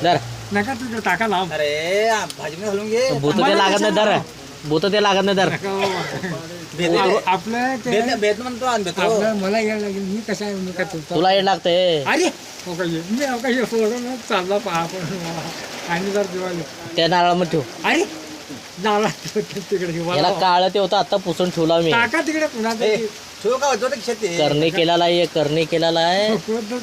दर नका तुझं टाका लांब. अरे भाजी मध्ये घालून घे. भूत ते लागत नाही दर. भूत ते लागत नाही दर. आपलं ते बेत म्हणतो आणि बेतो. आपलं मला यायला लागेल. मी कसा आहे मी का तुमचा तुला येड लागतंय. अरे हो का मी हो का सोडून चालला पहा पण आणि जर दिवाळी त्या नारळामध्ये ठेव. अरे नाला तिकडे याला काळ ते होतं आता पुसून ठेवला मी. टाका तिकडे पुन्हा ठेव का होतो खिशात ते. करणे केलेला आहे करणे केलेला आहे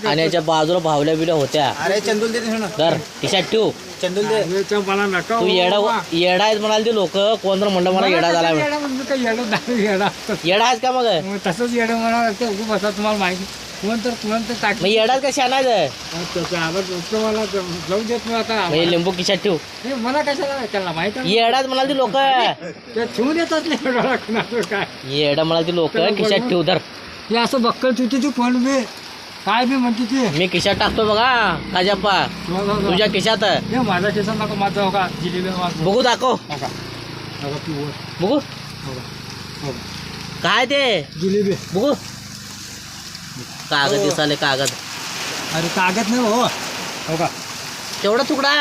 आणि याच्या बाजूला भावल्या बिल्या होत्या. अरे चंदूल दे ना. दर खिशात ठेव. चंदूल दे. मला नका तू येडा आहेस म्हणाल ते लोक. कोण तर म्हणलं मला येडा झाला. येडा म्हणजे काय येडा येडा आहेस का मग तसंच येडं म्हणा लागतं उगू बसा तुम्हाला माहिती कोण तर टाक मग येडाच का शानायचं. त्याचा आवाज होतो मला जाऊ देत नाही आता मग लिंबू खिशात ठेव. हे मला कशाला त्याला माहित आहे येडाच म्हणाल ती लोक. ते ठेवून येतात नाही काय येडा म्हणाल ती लोक खिशात ठेव. धर हे असं बक्कल तुझी ती फोन मी काय बी म्हणते ती मी खिशात टाकतो बघा काजप्पा तुझ्या खिशात. हे माझ्या केसात नको माझं हो का जिलेबी माझं बघू दाखव. हो का हो का तू वर. बघू हो का हो का काय ते जिलेबी बघू. कागद दिसाले कागद. अरे कागद नाही हो हो का तेवढा तुकडा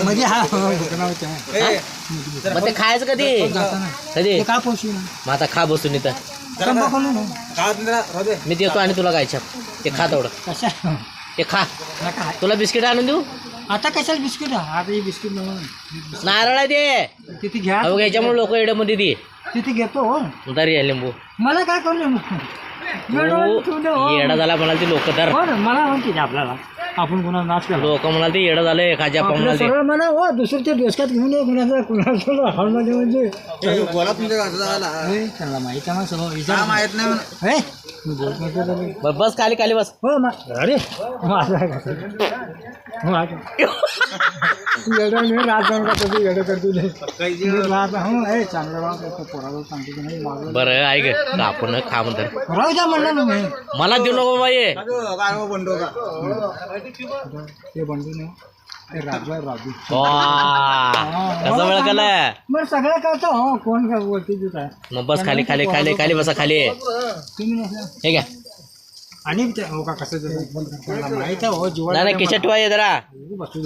म्हणजे हा दुकाना होत्या मग ते खायचं कधी कधी ते का पोशी मग आता खा बसून इथं. मी देतो आणि तुला काय छाप ते खा तेवढं. कशा ते खा. नका तुला बिस्किट आणून देऊ. आता कशाला बिस्किट आता हे बिस्किट नव्हतं नारळ आहे ते तिथे घ्या अहो याच्यामुळे लोक एड्यामध्ये दे. तिथे घेतो हो दर या लिंबू. मला काय करू तू येडा झाला म्हणाल ते लोक. तर मला म्हणते आपल्याला आपण कुणा नाच केला लोक म्हणाल ते येडा झालंय खाजाप्पा म्हणाल ते. सरळ म्हणा हो दुसऱ्याच्या डोसक्यात घेऊन ये कुणाचा हॉलमध्ये म्हणजे बोला तुमच्या घरचा त्याला माहित आहे सगळं काय विचार माहित नाही म्हणून. हे मी बोलत नव्हतो बस खाली खाली बस. हो अरे येडं नाही रात जाऊन का तुझी येडं करतो रात हो हे चांगलं राहतो पोराला सांगतो की नाही मागं बरं ऐक कापून खा म्हणतात. राहू द्या म्हणलं ना मी मला देऊ नको बाबा ये. काय बंडो का. ते बंधू नाही ते राजू आहे राजू कसं वेळ केलं. मग सगळं करतो हो कोण काय बोलते तू काय मग बस खाली खाली खाली खाली बसा खाली. तुम्ही नाही हे घ्या. आणि हो का कसं माहित आहे हो जीवन नाही खिशात ठेवा जरा. बसू